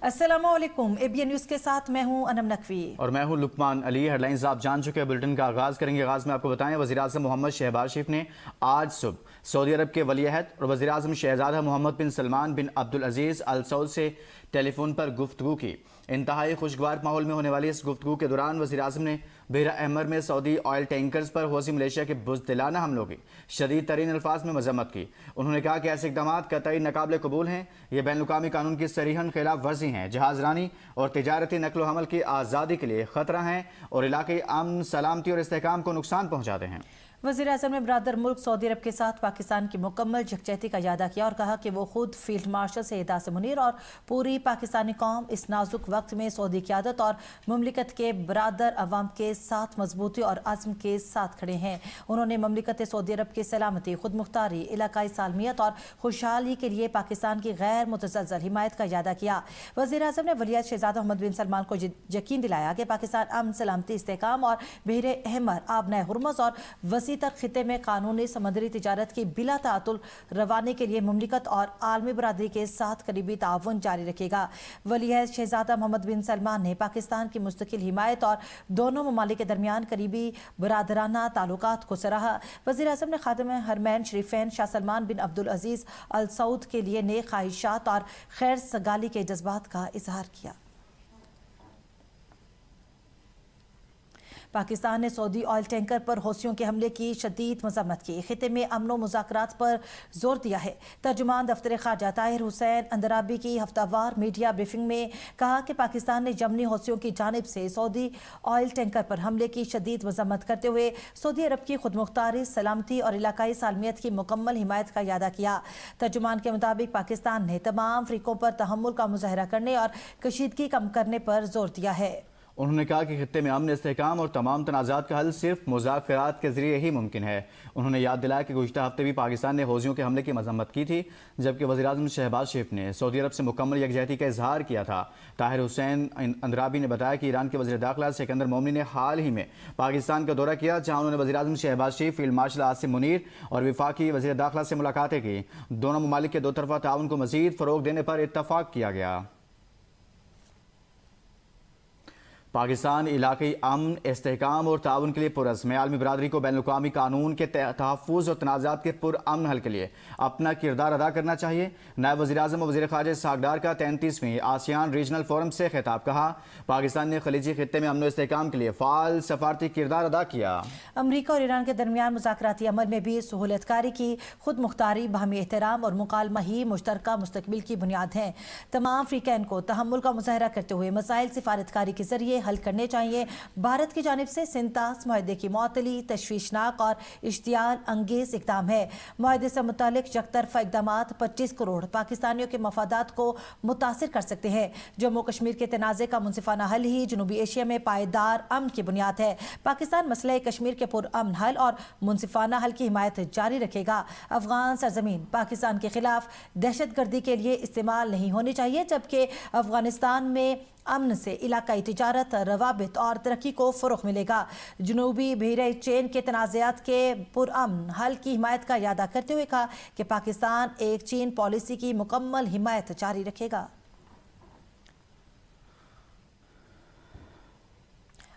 अस्सलामुअलैकुम, ABN news के साथ मैं हूं अनम नकवी और मैं हूं लुकमान अली। हेडलाइंस आप जान चुके हैं। बुलेटिन का आगाज़ करेंगे। आगाज़ में आपको बताएं, वज़ीर-ए-आज़म मोहम्मद शहबाज शरीफ ने आज सुबह सऊदी अरब के वली-ए-अहद और वज़ीर-ए-आज़म शहज़ादा मोहम्मद बिन सलमान बिन अब्दुल अज़ीज़ अल सऊद से टेलीफोन पर गुफ्तगू की। इंतहाई खुशगवार माहौल में होने वाली इस गुफ्तगू के दौरान वज़ीर-ए-आज़म ने बहरा अहमर में सऊदी ऑयल टैंकर्स पर हौसी मलेशिया के बुज़दिलाना हमलों की शदीद तरीन अल्फाज में मजम्मत की। उन्होंने कहा कि ऐसे इक़दाम कतई नाकाबिल कबूल हैं। ये बैनुल-अक़वामी कानून की सरीहन खिलाफ वर्जी हैं, जहाज़ रानी और तिजारती नकल हमल की आज़ादी के लिए ख़तरा हैं और इलाक़ाई अमन, सलामती और इस्तेहकाम को नुकसान पहुँचाते हैं। वज़ीर-ए-आज़म ने बरादर मुल्क सऊदी अरब के साथ पाकिस्तान की मुकम्मल यकजहती का इजादा किया और कहा कि वो खुद फील्ड मार्शल सैयद आसिम मुनीर और पूरी पाकिस्तानी कौम इस नाजुक वक्त में सऊदी क़यादत और मुमलिकत के बरादर अवाम के साथ मजबूती और अज़्म के साथ खड़े हैं। उन्होंने मुमलिकत सऊदी अरब की सलामती, खुद मुख्तारी, इलाकाई सालमियत और खुशहाली के लिए पाकिस्तान की गैर मुतज़लज़ल हिमायत का इजादा किया। वज़ीर-ए-आज़म ने वली-अहद शहज़ादा मोहम्मद बिन सलमान को यकीन दिलाया कि पाकिस्तान अमन, सलामती, इस्तेहकाम और बहरे अहमर, आबनाए हुर्मुज़ और वसी तक खिते में कानूनी समुद्री तिजारत की बिला तातुल रवानी के लिए मुमलिकत और आलमी बरादरी के साथ करीबी ताउन जारी रखेगा। वली-अहद शहज़ादा मोहम्मद बिन सलमान ने पाकिस्तान की मुस्तकिल हिमायत और दोनों ममालिक के दरमियान करीबी बरादराना ताल्लुकात को सराहा। वज़ीर-ए-आज़म ने खादिम हरमैन शरीफैन शाह सलमान बिन अब्दुल अज़ीज़ अल सऊद के लिए नेक ख्वाहिशात और खैर सगाली के जज्बात का इजहार किया। पाकिस्तान ने सऊदी ऑयल टैंकर पर हौसियों के हमले की शदीद मजम्मत की। खिते में अमन व मुज़ाकरात पर जोर दिया है। तर्जुमान दफ्तर ख़ारजा ताहिर हुसैन अंदराबी की हफ्तावार मीडिया ब्रीफिंग में कहा कि पाकिस्तान ने यमनी हौसियों की जानिब से सऊदी ऑयल टैंकर पर हमले की शदीद मजम्मत करते हुए सऊदी अरब की खुदमुख्तारी, सलामती और इलाकाई सालमियत की मुकम्मल हिमायत का इरादा किया। तर्जुमान के मुताबिक पाकिस्तान ने तमाम फ़रीकों पर तहम्मुल का मुजाहरा करने और कशीदगी कम करने पर जोर दिया है। उन्होंने कहा कि खित्ते में अमन, इस्तेहकाम और तमाम तनाज़ात का हल सिर्फ मुज़ाकरात के ज़रिए ही मुमकिन है। उन्होंने याद दिलाया कि गुज़िश्ता हफ्ते भी पाकिस्तान ने हौसियों के हमले की मजम्मत की थी, जबकि वज़ीर-ए-आज़म शहबाज शरीफ ने सऊदी अरब से मुकम्मल यकजहती का इजहार किया था। ताहिर हुसैन अंदराबी ने बताया कि ईरान के वज़ीर दाखिला सिकंदर मोमनी ने हाल ही में पाकिस्तान का दौरा किया, जहाँ उन्होंने वज़ीर-ए-आज़म शहबाज शरीफ, फील्ड मार्शल आसिम मुनीर और वफाकी वज़ीर दाखिला से मुलाकातें की। दोनों ममालिक के दो तरफ़ा ताउन को मज़ीद फ़रोग़ देने पर इत्तफ़ाक़ किया गया। पाकिस्तान इलाक़ाई अमन, इस्तेहकाम और ताउन के लिए पुरज़्म है। आलमी बरादरी को बैनुल-अक़वामी कानून के तहफ़्फ़ुज़ और तनाज़ात के पुरअमन हल के लिए अपना किरदार अदा करना चाहिए। नायब वज़ीर-ए-आज़म और वज़ीर ख़ारिजा सागदार का 33वीं आसियान रीजनल फोरम से खिताब। कहा, पाकिस्तान ने खलीजी खित्ते में अमन और इस्तेहकाम के लिए फ़ाल सफारती किरदार अदा किया। अमरीका और ईरान के दरमियान मुज़ाकराती अमल में भी सहूलतकारी की, खुद मुख्तारी, बाहमी एहतराम और मुकालमा ही मुश्तरका मुस्तक़बिल की बुनियाद हैं। तमाम फ़रीक़ैन को तहम्मुल का मुज़ाहरा करते हुए मसाइल सिफारतकारी के ज़रिए हल करने चाहिए। भारत की जानिब से सिंतास मुआहदे की मुअत्तली तशवीशनाक और इश्तियाल अंगेज इक़दाम है। मुआहदे से मुतालिक यकतरफ़ा इक़दामात 25 करोड़ पाकिस्तानियों के मफादात को मुतासिर कर सकते हैं। जम्मू कश्मीर के तनाज़े का मुनसिफ़ाना हल ही जनूबी एशिया में पायदार अमन की बुनियाद है। पाकिस्तान मसले कश्मीर के पुरअमन हल और मुनसिफ़ाना हल की हिमायत जारी रखेगा। अफ़गान सरज़मीन पाकिस्तान के खिलाफ दहशत गर्दी के लिए इस्तेमाल नहीं होनी चाहिए, जबकि अफ़गानिस्तान में अमन से इलाकाई तिजारत, रवाबित और तरक्की को फ़रोग़ मिलेगा। जनूबी बहरी चेन के तनाज़ात के पुरअमन हल की हिमायत का इरादा करते हुए कहा कि पाकिस्तान एक चीन पॉलिसी की मुकम्मल हिमायत जारी रखेगा।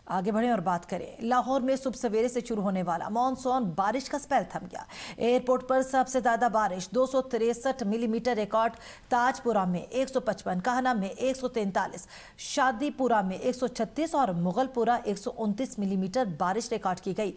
आगे बढ़ें और बात करें। लाहौर में सुबह सवेरे से शुरू होने वाला मानसून बारिश का स्पेल थम गया। एयरपोर्ट पर सबसे ज़्यादा बारिश 263 मिलीमीटर रिकॉर्ड ताजपुरा में 155, काहना में 143, शादीपुरा में 136 और मुगलपुरा 129 मिलीमीटर बारिश रिकॉर्ड की गई।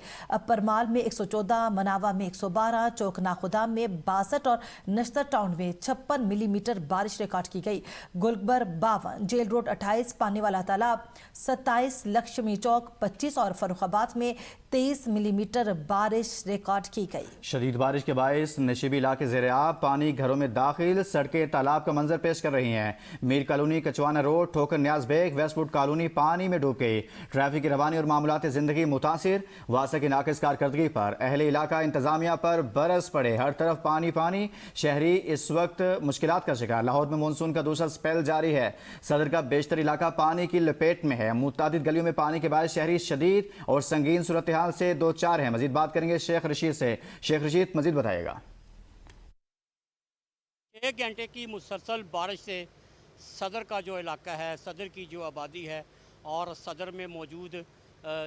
परमाल में 114, मनावा में 112, चौकना खुदाम में 62 और नश्तर टाउन में 56 मिलीमीटर बारिश रिकॉर्ड की गई। गुलबर 52, जेल रोड 28, पानी वाला तालाब 27, लक्ष्मी चौक 25 और फर्रुखाबाद में 23 मिलीमीटर बारिश रिकॉर्ड की गई। शदीद बारिश के बायस नशीबी इलाके ज़ेरे आब, पानी घरों में दाखिल, सड़कें तालाब का मंजर पेश कर रही हैं। मीर कॉलोनी, कचवाना रोड, ठोकर न्याज बेग, वेस्टवुड कॉलोनी पानी में डूब गई। ट्रैफिक की रवानी और मामूलात ज़िंदगी मुतासिर। वासा की नाकिस कारकर्दगी पर अहले इलाका इंतजामिया पर बरस पड़े। हर तरफ पानी पानी, शहरी इस वक्त मुश्किलात का शिकार। लाहौर में मानसून का दूसरा स्पेल जारी है। सदर का बेशतर इलाका पानी की लपेट में है। मुतादिद गलियों में पानी के बाद शहरी शदीद और संगीन सूरत हाल से दो चार हैं। मजीद बात करेंगे शेख रशीद से। शेख रशीद मजीद बताएगा। 1 घंटे की मुसलसल बारिश से सदर का जो इलाका है, सदर की जो आबादी है और सदर में मौजूद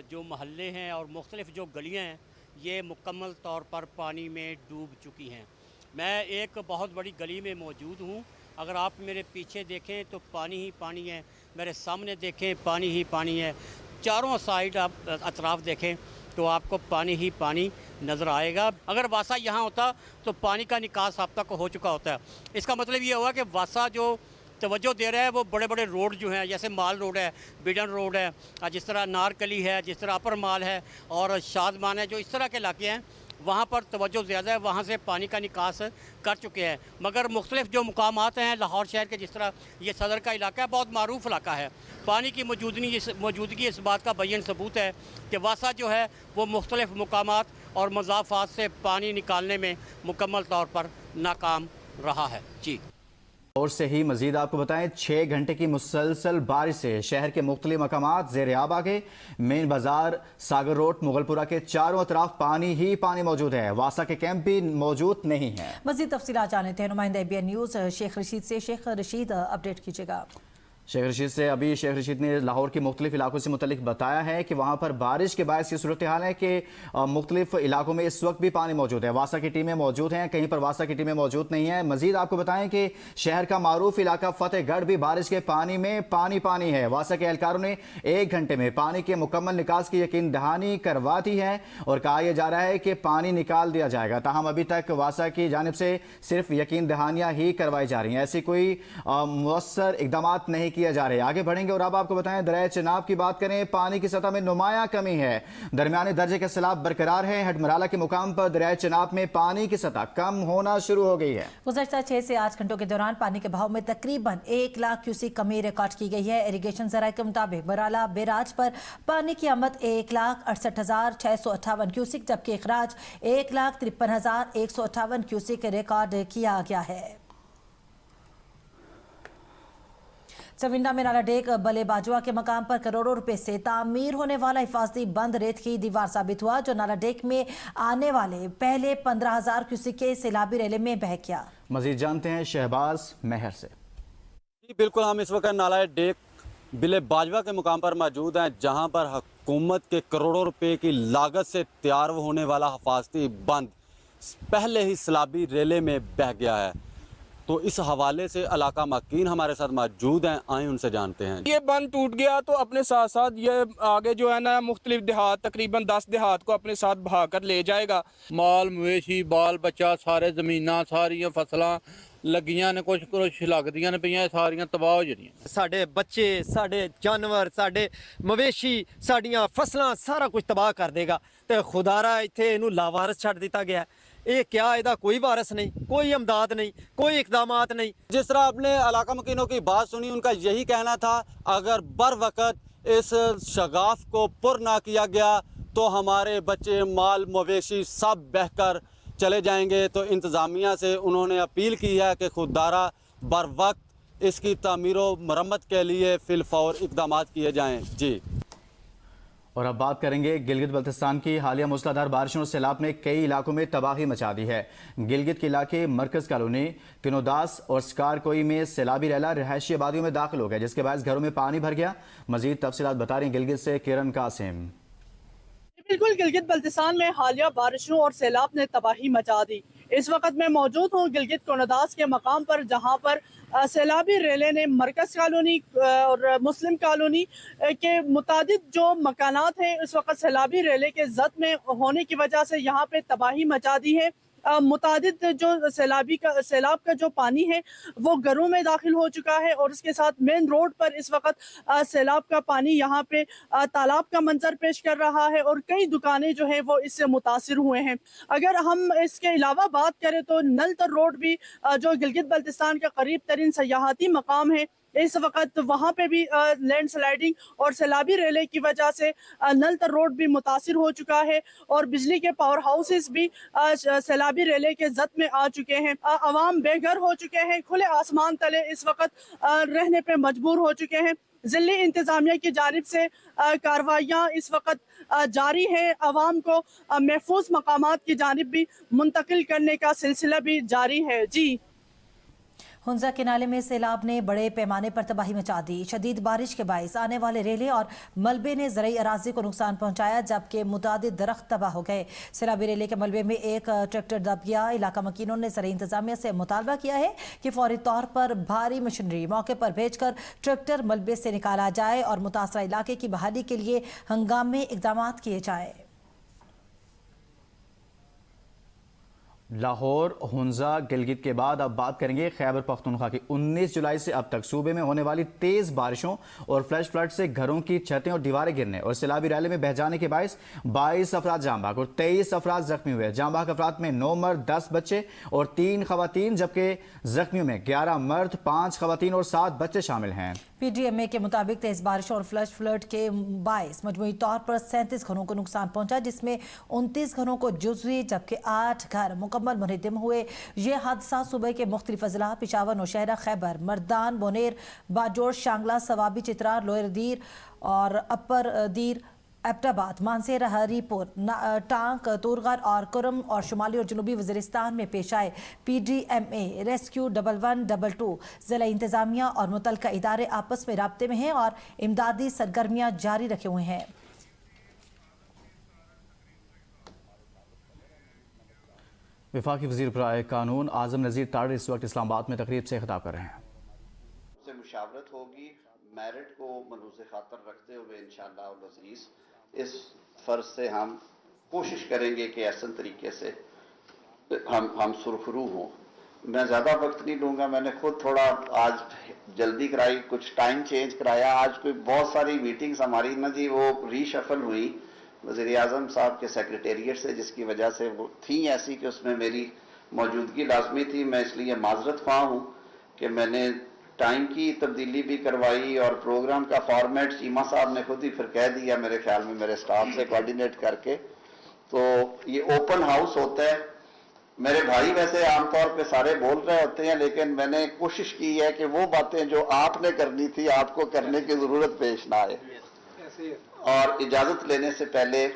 जो महल्ले हैं और मुख्तलिफ़ जो गलियाँ हैं, ये मुकम्मल तौर पर पानी में डूब चुकी हैं। मैं एक बहुत बड़ी गली में मौजूद हूँ। अगर आप मेरे पीछे देखें तो पानी ही पानी है, मेरे सामने देखें पानी ही पानी है, चारों साइड आप अतराफ़ देखें तो आपको पानी ही पानी नज़र आएगा। अगर वासा यहाँ होता तो पानी का निकास अब तक हो चुका होता है। इसका मतलब ये हुआ कि वासा जो तवज्जो दे रहा है वो बड़े बड़े रोड जो हैं, जैसे माल रोड है, बिडन रोड है, जिस तरह नारकली है, जिस तरह अपर माल है और शादमान है, जो इस तरह के इलाके हैं वहाँ पर तवज्जो ज़्यादा है, वहाँ से पानी का निकास कर चुके हैं। मगर मुख्तलिफ़ जो मुकामात हैं लाहौर शहर के, जिस तरह ये सदर का इलाका है, बहुत मारूफ इलाका है। पानी की मौजूदगी इस बात का बैन सबूत है कि वासा जो है वो मुख्तलिफ़ मुकामात और मज़ाफ़ात से पानी निकालने में मुकम्मल तौर पर नाकाम रहा है। जी। और से ही मजीद आपको बताएं, 6 घंटे की मुसलसल बारिश से शहर के मुख्तलिफ मकामात ज़ेर आब आ गए। मेन बाजार, सागर रोड, मुगलपुरा के चारों तरफ पानी ही पानी मौजूद है। वासा के कैंप भी मौजूद नहीं है। मजीद तफसीलात जानते हैं नुमाइंदा ABN न्यूज़ शेख रशीद से। शेख रशीद, अपडेट कीजिएगा। शेख रशीद से अभी शेख रशीद ने लाहौर के मुख्तलिफ इलाकों से मुतल्लिक बताया है कि वहाँ पर बारिश के बायस ये सूरत हाल है कि मुख्तलिफ इलाकों में इस वक्त भी पानी मौजूद है। वासा की टीमें मौजूद हैं, कहीं पर वासा की टीमें मौजूद नहीं है। मजीद आपको बताएं कि शहर का मारूफ इलाका फतेहगढ़ भी बारिश के पानी में पानी पानी है। वासा के एहलकारों ने 1 घंटे में पानी के मुकम्मल निकास की यकीन दहानी करवा दी है और कहा यह जा रहा है कि पानी निकाल दिया जाएगा। ताहम अभी तक वासा की जानिब से सिर्फ यकीन दहानियाँ ही करवाई जा रही हैं, ऐसी कोई मुअस्सर इकदाम नहीं किए जा रहे। आगे बढ़ेंगे और अब आपको बताएं, दरिया चनाब की बात करें, पानी की सतह में नुमाया कमी है। दरमियाने दर्जे के सैलाब बरकरार है। हटमराला के मुकाम पर दरिया चनाब में पानी की सतह कम होना शुरू हो गई है। गुज़श्ता 6 से 8 घंटों के दौरान पानी के बहाव में तकरीबन 1 लाख क्यूसिक कमी रिकॉर्ड की गई है। इरिगेशन ज़राए के मुताबिक बराला बेराज पर पानी की आमद 1,68,658 क्यूसिक, जबकि अखराज 1,53,158 क्यूसिक रिकॉर्ड किया गया है। चविंडा में नाला डेक बले बाजवा के मकाम पर करोड़ों रुपए से तामीर होने वाला हिफाजती बंद रेत की दीवार साबित हुआ, जो नाला डेक में आने वाले पहले 15,000 क्यूसिक के सैलाबी रेले में बह गया। मजीद जानते हैं शहबाज मेहर से। जी बिल्कुल, हम इस वक्त नाला डेक बिले बाजवा के मुकाम पर मौजूद हैं, जहां पर हुकूमत के करोड़ों रुपए की लागत से तैयार होने वाला हिफाजती बंद पहले ही सैलाबी रेले में बह गया है। तो इस हवाले से इलाका मकीन हमारे साथ मौजूद हैं, आए उनसे जानते हैं। ये बंद टूट गया तो अपने साथ साथ ये आगे जो है ना मुख्तलिफ देहात, तकरीबन 10 देहात को अपने साथ बहा कर ले जाएगा। माल मवेशी बाल बच्चा सारे जमीनां सारियां फसलां लगियां ने, कुछ लगदियां ने पईयां, सारियां तबाह हो जानियां। साडे बच्चे, साडे जानवर, साडे मवेशी, साडियां फसलां सारा कुछ तबाह कर देगा। तो खुदारा इत्थे इनू लावारस छड़ दिता गया। ये क्या, इहदा कोई वारस नहीं, कोई इमदाद नहीं, कोई इकदामात नहीं। जिस तरह आपने इलाका मकीनों की बात सुनी, उनका यही कहना था अगर बर वक्त इस शगाफ को पुर ना किया गया तो हमारे बच्चे माल मवेशी सब बहकर चले जाएंगे। तो इंतज़ामिया से उन्होंने अपील की है कि खुदारा बर वक्त इसकी तामीर व मरम्मत के लिए फिलफौर इकदाम किए जाएँ। जी। और अब बात करेंगे गिलगित बल्तिस्तान की। हालिया मूसलाधार बारिशों और सैलाब ने कई इलाकों में तबाही मचा दी है। गिलगित के इलाके मरकज कॉलोनी, तिनोदास और स्कारकोई में सैलाबी रैला रिहायशी आबादियों में दाखिल हो गया, जिसके बायस घरों में पानी भर गया। मजीद तफसीलात बता रही गिलगित से किरण कासिम। बिल्कुल, गिलगित बल्तिस्तान में हालिया बारिशों और सैलाब ने तबाही मचा दी। इस वक्त मैं मौजूद हूँ गिलगित कोनदास के मकाम पर, जहाँ पर सैलाबी रेले ने मरकज़ कॉलोनी और मुस्लिम कॉलोनी के मुतादिद जो मकानात हैं इस वक्त सैलाबी रेले के जद में होने की वजह से यहाँ पे तबाही मचा दी है। मुतादिद जो सैलाब का जो पानी है वो घरों में दाखिल हो चुका है और इसके साथ मेन रोड पर इस वक्त सैलाब का पानी यहाँ पे तालाब का मंजर पेश कर रहा है और कई दुकानें जो है वो इससे मुतासिर हुए हैं। अगर हम इसके अलावा बात करें तो नलतर रोड भी जो गिलगित बल्तिस्तान का करीब तरीन सयाहती मकाम है, इस वक्त वहाँ पे भी लैंड स्लाइडिंग और सैलाबी रेले की वजह से नलतर रोड भी मुतासिर हो चुका है और बिजली के पावर हाउसेस भी सैलाबी रेले के जद में आ चुके हैं। अवाम बेघर हो चुके हैं, खुले आसमान तले इस वक्त रहने पे मजबूर हो चुके हैं। जिले इंतजामिया की जानिब से कार्रवाइयाँ इस वक्त जारी है। अवाम को महफूज मकामात की जानिब भी मुंतकिल करने का सिलसिला भी जारी है। जी। हुंजा के नाले में सैलाब ने बड़े पैमाने पर तबाही मचा दी। शदीद बारिश के बाइस आने वाले रेले और मलबे ने ज़रई अराजी को नुकसान पहुंचाया, जबकि मुतादिद दरख्त तबाह हो गए। सैलाबी रेले के मलबे में एक ट्रैक्टर दब गया। इलाका मकीनों ने ज़रई इंतजामिया से मुतालबा किया है कि फौरी तौर पर भारी मशीनरी मौके पर भेजकर ट्रैक्टर मलबे से निकाला जाए और मुतासरा इलाके की बहाली के लिए हंगामी इकदाम किए जाए। लाहौर, हुंजा, गिलगित के बाद अब बात करेंगे खैबर पख्तूनख्वा की। 19 जुलाई से अब तक सूबे में होने वाली तेज बारिशों और फ्लैश फ्लड से घरों की छतें और दीवारें गिरने और सैलाबी रैली में बह जाने के बायस 22 अफराद जाँ बहक और 23 अफराद जख्मी हुए। जाँ बहक अफराद में 9 मर्द, 10 बच्चे और 3 खवातीन, जबकि जख्मियों में 11 मर्द, 5 खवातीन और 7 बच्चे शामिल हैं। PDMA के मुताबिक तेज बारिशों और फ्लश फ्लड के बायस मजमूई तौर पर 37 घरों को नुकसान पहुंचा, जिसमें 29 घरों को जुज़वी जबकि 8 घर मुकम्मल मुनहदम हुए। ये हादसा सुबह के मुख्तलिफ अजला पेशावर, नौशहरा, खैबर, मर्दान, बोनेर, बाजोड़, शांगला, सवाबी, चित्रार, लोअर दीर और अपर दीर, एबटाबाद, मानसेरा, हरीपुर, टांक, तुरगर और कुरम और शुमाली और जनूबी वज़ीरिस्तान में पेश आए। PDMA, रेस्क्यू 1122, ज़िला इंतज़ामिया और मुतलका इदारे आपस में राब्ते में हैं और इमदादी सरगर्मियाँ जारी रखे हुए हैं। वफाकी वज़ीर बराए कानून आज़म नज़ीर तारड़ इस वक्त इस्लामाबाद में तकरीब से खिताब कर रहे हैं। से मुशावरत होगी, मेरिट को मलूज़ खातर रखते हुए इंशाअल्लाह अज़ीज़ इस फ़र्ज से हम कोशिश करेंगे कि ऐसा तरीके से हम सुरखरू हों। मैं ज़्यादा वक्त नहीं लूँगा, मैंने खुद थोड़ा आज जल्दी कराई, कुछ टाइम चेंज कराया। आज कोई बहुत सारी मीटिंग्स हमारी ना जी वो रीशफल हुई वज़ीर आज़म साहब के सेक्रेटेरिएट से, जिसकी वजह से वो थी ऐसी कि उसमें मेरी मौजूदगी लाजमी थी। मैं इसलिए माजरत ख्वाह हूँ कि मैंने टाइम की तब्दीली भी करवाई और प्रोग्राम का फॉर्मेट चीमा साहब ने खुद ही फिर कह दिया मेरे ख्याल में मेरे स्टाफ से कोऑर्डिनेट करके। तो ये ओपन हाउस होता है। मेरे भाई वैसे आमतौर पे सारे बोल रहे होते हैं, लेकिन मैंने कोशिश की है कि वो बातें जो आपने करनी थी आपको करने की ज़रूरत पेश ना आए। और इजाज़त लेने से पहले